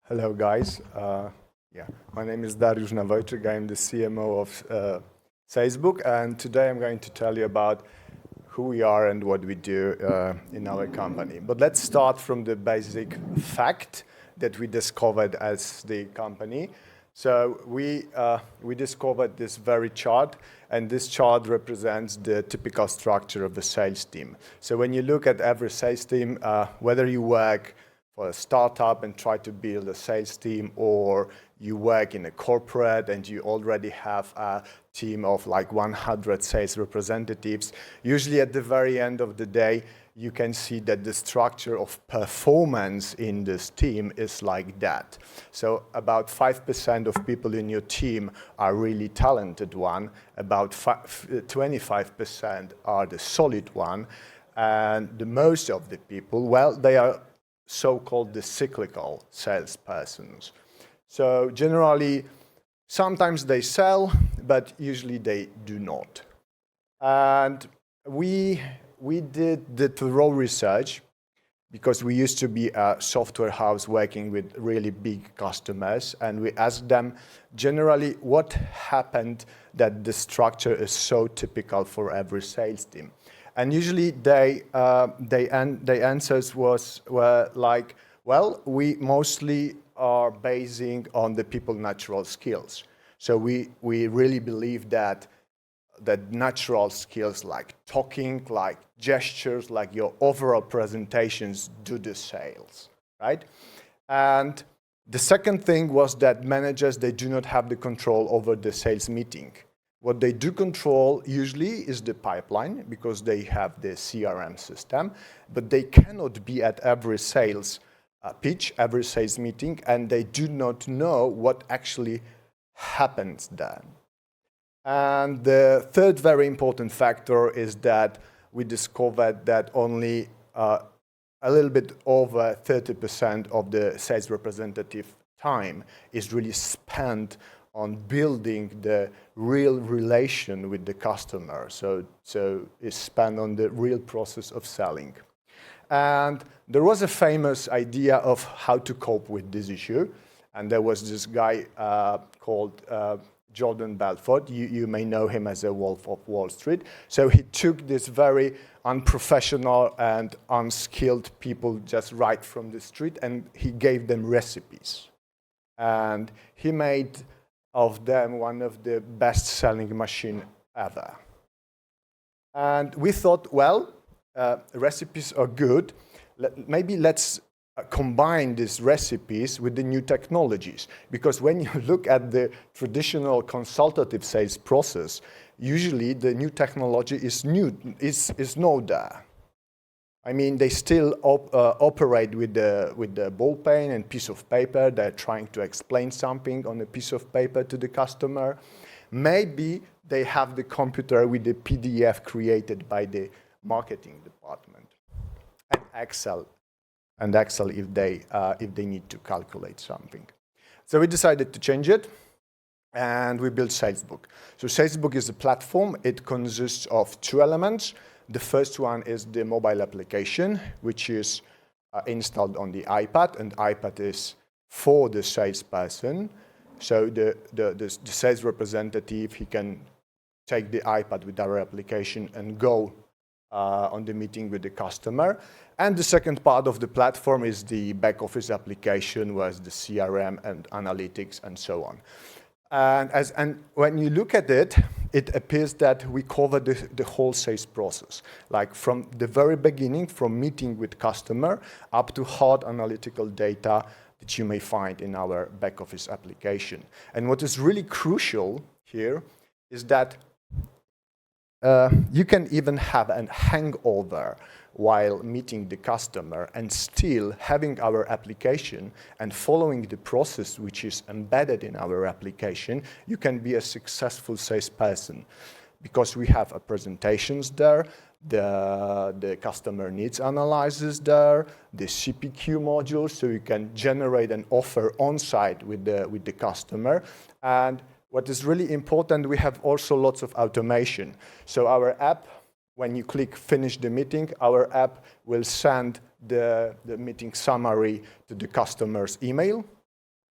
Hello, guys. My name is Dariusz Nawojczyk. I'm the CMO of Salesbook, and today I'm going to tell you about who we are and what we do in our company. But let's start from the basic fact that we discovered as the company. So we discovered this very chart, and this chart represents the typical structure of the sales team. So when you look at every sales team, whether you work for a startup and try to build a sales team, or you work in a corporate and you already have a team of like 100 sales representatives, usually at the very end of the day, you can see that the structure of performance in this team is like that. So about 5% of people in your team are really talented one, about 25% are the solid one, and the most of the people, well, they are so-called the cyclical salespersons. So generally, sometimes they sell, but usually they do not. And we did the thorough research because we used to be a software house working with really big customers, and we asked them generally what happened that the structure is so typical for every sales team. And usually the answers were like, well, we mostly are basing on the people natural skills. So we really believe that natural skills like talking, like gestures, like your overall presentations do the sales, right? And the second thing was that managers, they do not have the control over the sales meeting. What they do control usually is the pipeline because they have the CRM system, but they cannot be at every sales pitch, every sales meeting, and they do not know what actually happens then. And the third very important factor is that we discovered that only a little bit over 30% of the sales representative time is really spent on building the real relation with the customer. So it's spent on the real process of selling. And there was a famous idea of how to cope with this issue. And there was this guy called Jordan Belfort. You may know him as a Wolf of Wall Street. So he took this very unprofessional and unskilled people just right from the street, and he gave them recipes. And he made of them one of the best-selling machine ever. And we thought, well, recipes are good. Maybe let's combine these recipes with the new technologies. Because when you look at the traditional consultative sales process, usually the new technology is not there. I mean, they still operate with the ball pen and piece of paper. They're trying to explain something on a piece of paper to the customer. Maybe they have the computer with the PDF created by the marketing department, and Excel if they need to calculate something. So we decided to change it, and we built Salesbook. So Salesbook is a platform. It consists of two elements. The first one is the mobile application, which is installed on the iPad, and iPad is for the salesperson. So the sales representative, he can take the iPad with our application and go on the meeting with the customer. And the second part of the platform is the back office application, with the CRM and analytics and so on. And when you look at it, it appears that we cover the whole sales process, like from the very beginning, from meeting with customer up to hard analytical data that you may find in our back office application. And what is really crucial here is that you can even have a hangover while meeting the customer and still having our application and following the process which is embedded in our application, you can be a successful salesperson because we have presentations there, the customer needs analysis there, the CPQ module, so you can generate an offer on-site with the customer. And what is really important, we have also lots of automation. So our app, when you click finish the meeting, our app will send the meeting summary to the customer's email.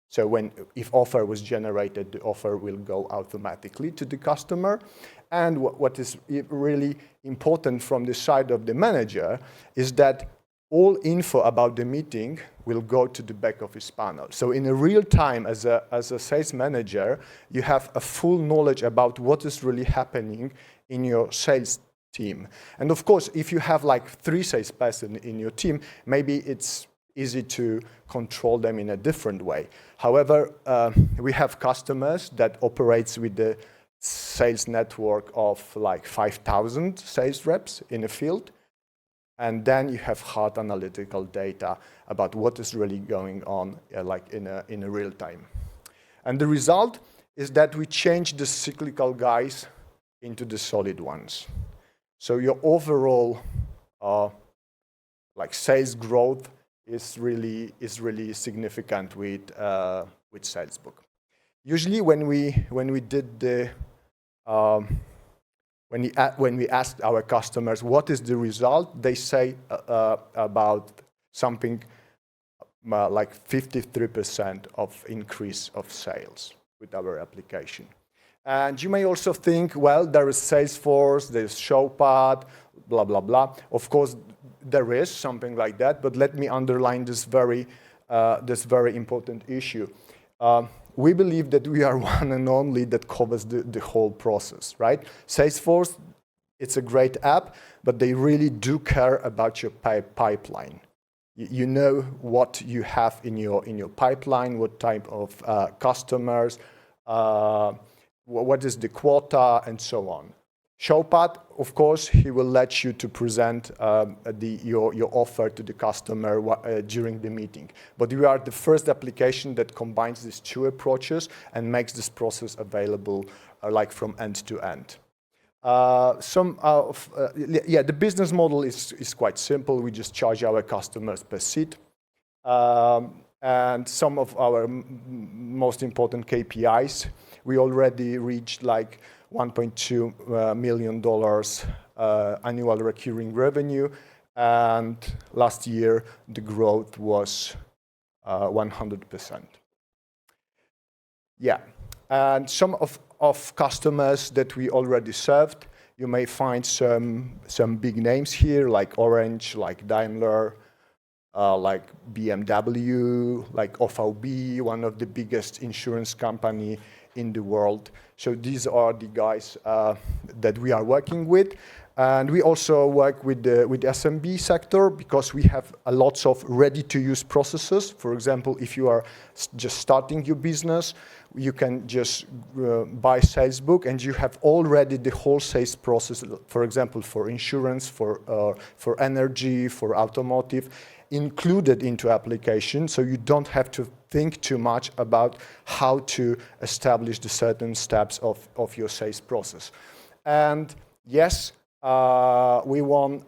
So if offer was generated, the offer will go automatically to the customer. And what is really important from the side of the manager is that all info about the meeting will go to the back office panel. So in a real time, as a sales manager, you have a full knowledge about what is really happening in your sales team. And of course, if you have like 3 salespersons in your team, maybe it's easy to control them in a different way. However, we have customers that operates with the sales network of like 5,000 sales reps in the field. And then you have hard analytical data about what is really going on like in a real time. And the result is that we change the cyclical guys into the solid ones. So your overall like sales growth is really significant with Salesbook. Usually when we did the when we asked our customers what is the result, they say about something like 53% of increase of sales with our application. And you may also think, well, there is Salesforce, there's Showpad, blah, blah, blah. Of course, there is something like that, but let me underline this very important issue. We believe that we are one and only that covers the whole process, right? Salesforce, it's a great app, but they really do care about your pipeline. You know what you have in your pipeline, what type of customers, what is the quota, and so on. Showpad, of course, he will let you to present your offer to the customer during the meeting. But we are the first application that combines these 2 approaches and makes this process available like from end to end. The business model is quite simple. We just charge our customers per seat. And some of our most important KPIs, we already reached like $1.2 million annual recurring revenue, and last year the growth was 100%. Yeah, and some of customers that we already served, you may find some big names here, like Orange, like Daimler, like BMW, like OVB, one of the biggest insurance company in the world. So these are the guys that we are working with. And we also work with SMB sector because we have a lots of ready-to-use processes. For example, if you are just starting your business, you can just buy Salesbook and you have already the whole sales process, for example, for insurance, for energy, for automotive, included into application, so you don't have to think too much about how to establish the certain steps of your sales process. And yes, we won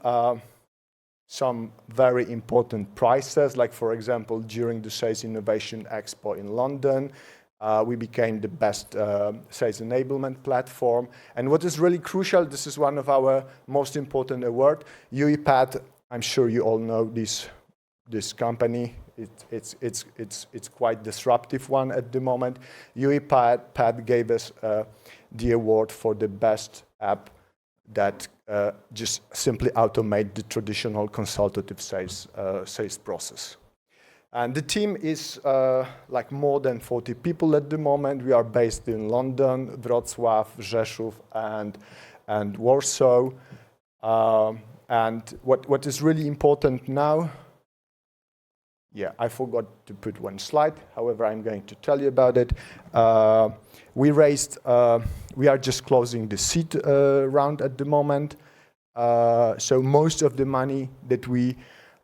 some very important prizes, like for example, during the Sales Innovation Expo in London, we became the best sales enablement platform. And what is really crucial, this is one of our most important awards, UiPath, I'm sure you all know this company. It's quite disruptive one at the moment. UiPath gave us the award for the best app that just simply automate the traditional consultative sales process. And the team is like more than 40 people at the moment. We are based in London, Wrocław, Rzeszów, and Warsaw. And what is really important now, yeah, I forgot to put one slide. However, I'm going to tell you about it. We are just closing the seed round at the moment. So most of the money that we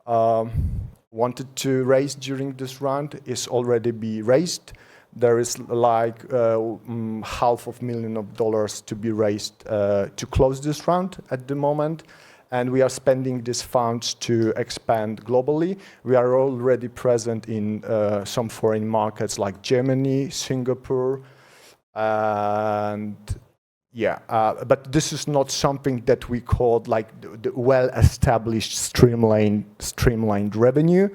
wanted to raise during this round is already be raised. There is like $500,000 to be raised to close this round at the moment. And we are spending these funds to expand globally. We are already present in some foreign markets like Germany, Singapore, and Yeah, but this is not something that we call like the well-established streamlined revenue,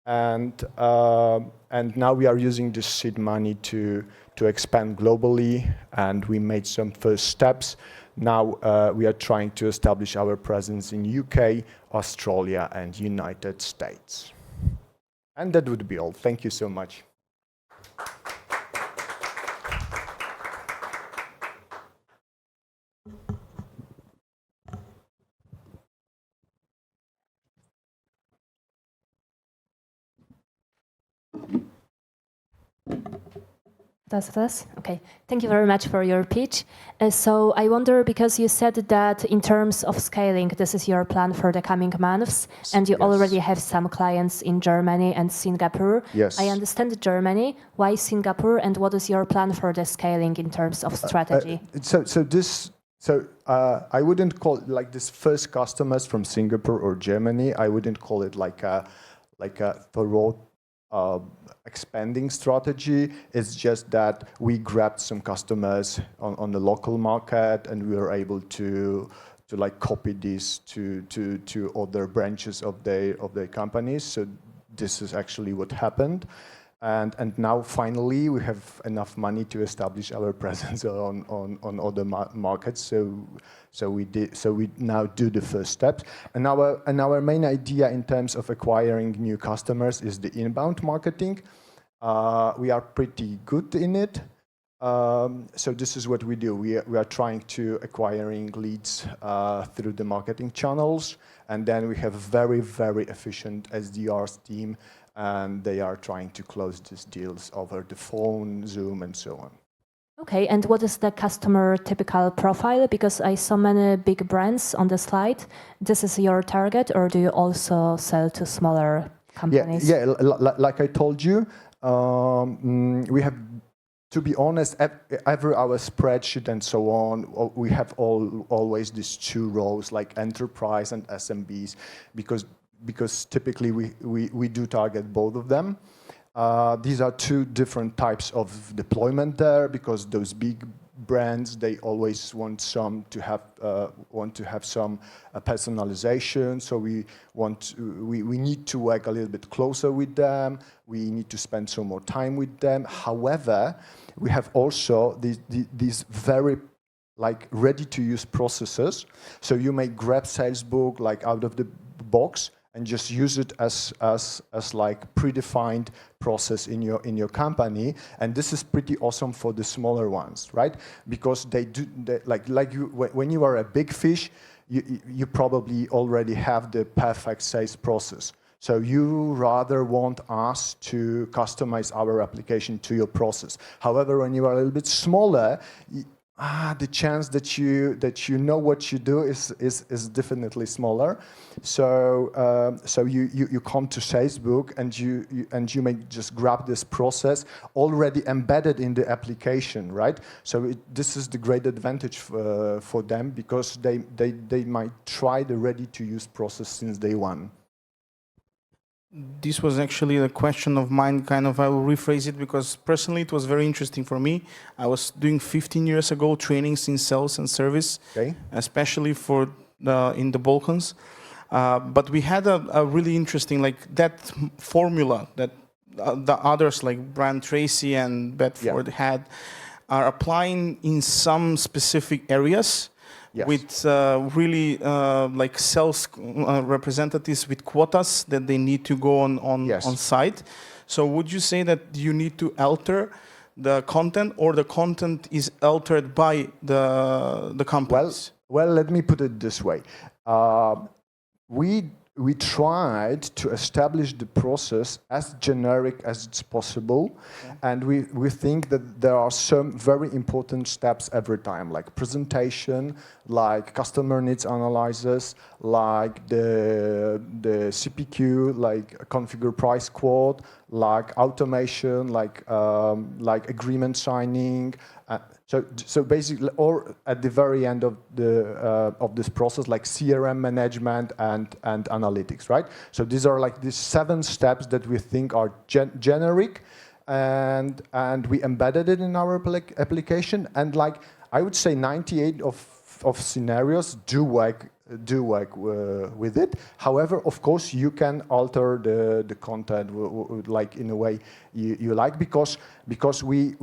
and now we are using this seed money to expand globally, and we made some first steps. Now we are trying to establish our presence in UK, Australia, and United States. And that would be all. Thank you so much. Does. Okay. Thank you very much for your pitch. So I wonder, because you said that in terms of scaling, this is your plan for the coming months, and you already have some clients in Germany and Singapore. Yes. I understand Germany. Why Singapore, and what is your plan for the scaling in terms of strategy? I wouldn't call it like this first customers from Singapore or Germany. I wouldn't call it like a thorough expanding strategy. It's just that we grabbed some customers on the local market, and we were able to like copy this to other branches of their companies. So this is actually what happened. And now finally we have enough money to establish our presence on other markets. So we now do the first steps. And our main idea in terms of acquiring new customers is the inbound marketing. We are pretty good in it. So this is what we do. We are trying to acquiring leads through the marketing channels, and then we have very efficient SDRs team, and they are trying to close these deals over the phone, Zoom, and so on. Okay, and what is the customer typical profile? Because I saw many big brands on the slide. This is your target, or do you also sell to smaller companies? Yeah, like I told you, we have, to be honest, every our spreadsheet and so on, we have always these two rows, like enterprise and SMBs, because typically we do target both of them. These are two different types of deployment there, because those big brands, they always want to have some personalization. So we need to work a little bit closer with them. We need to spend some more time with them. However, we have also these very like ready-to-use processes. So you may grab Salesbook like out of the box and just use it as like predefined process in your company, and this is pretty awesome for the smaller ones, right? Because when you are a big fish, you probably already have the perfect sales process. So you rather want us to customize our application to your process. However, when you are a little bit smaller, the chance that you know what you do is definitely smaller. So you come to Salesbook and you may just grab this process already embedded in the application, right? So this is the great advantage for them, because they might try the ready-to-use process since day one. This was actually a question of mine, I will rephrase it, because personally it was very interesting for me. I was doing 15 years ago trainings in sales and service, okay, especially in the Balkans. But we had a really interesting, that formula that the others like Brian Tracy and Bedford are applying in some specific areas. Yes. With really like sales representatives with quotas that they need to go on site. So would you say that you need to alter the content, or the content is altered by the companies? Well, let me put it this way. We tried to establish the process as generic as it's possible, and we think that there are some very important steps every time, like presentation, like customer needs analysis, like the CPQ, like configure price quote, like automation, like agreement signing. So basically, or at the very end of this process, like CRM management and analytics, right? So these are like these 7 steps that we think are generic, and we embedded it in our application. And like I would say 98 of scenarios do work with it. However, of course, you can alter the content like in a way you like, because we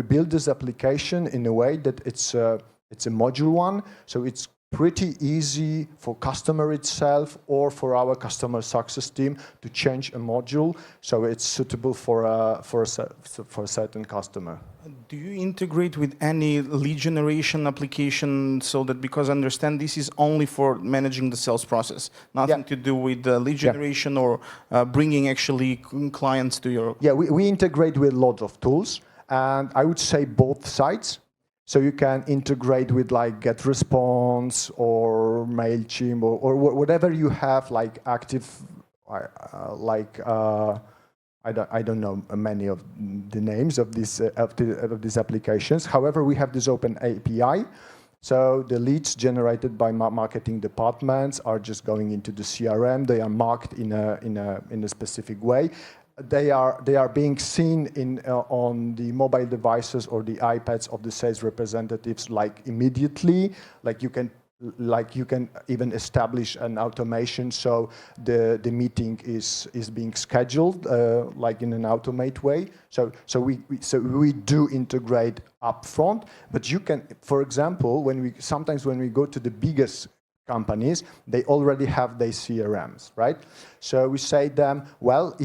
build this application in a way that it's a module one, so it's pretty easy for customer itself or for our customer success team to change a module, so it's suitable for a certain customer. Do you integrate with any lead generation application, so that, because I understand this is only for managing the sales process, nothing to do with the lead generation or bringing actually clients to your... Yeah, we integrate with lots of tools, and I would say both sides. So you can integrate with like GetResponse or MailChimp or whatever you have like active, I don't know many of the names of these applications. However, we have this open API. So the leads generated by marketing departments are just going into the CRM. They are marked in a specific way. They are being seen on the mobile devices or the iPads of the sales representatives like immediately. Like you can even establish an automation, so the meeting is being scheduled like in an automate way. So we do integrate upfront, but you can, for example, sometimes when we go to the biggest companies, they already have their CRMs, right? So we say them, well,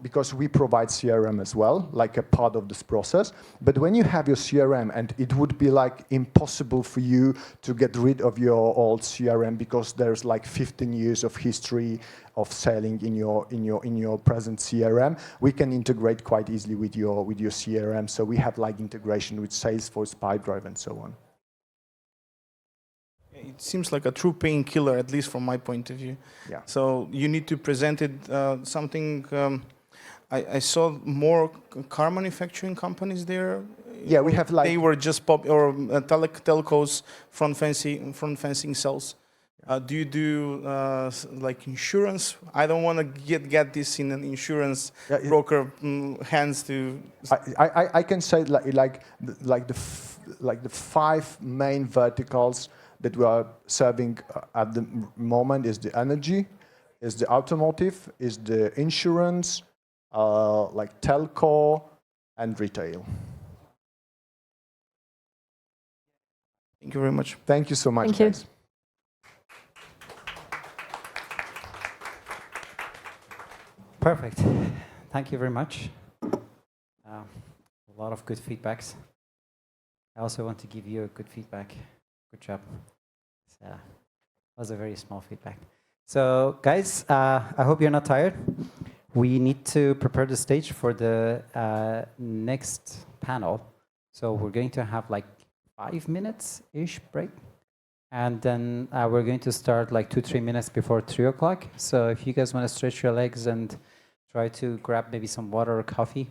because we provide CRM as well, like a part of this process, but when you have your CRM, and it would be like impossible for you to get rid of your old CRM because there's like 15 years of history of selling in your present CRM, we can integrate quite easily with your CRM. So we have like integration with Salesforce, Pipedrive, and so on. It seems like a true painkiller, at least from my point of view. Yeah. So you need to present it something. I saw more car manufacturing companies there. Yeah, we have like... They were just telcos, front fencing sales. Do you do like insurance? I don't want to get this in an insurance broker hands to... I can say like the 5 main verticals that we are serving at the moment is the energy, is the automotive, is the insurance, like telco, and retail. Thank you very much. Thank you so much, Thank you. guys. Perfect. Thank you very much. A lot of good feedbacks. I also want to give you a good feedback. Good job. It was a very small feedback. So, guys, I hope you're not tired. We need to prepare the stage for the next panel. So we're going to have like 5 minutes-ish break. And then we're going to start like 2-3 minutes before 3 o'clock. So if you guys want to stretch your legs and try to grab maybe some water or coffee,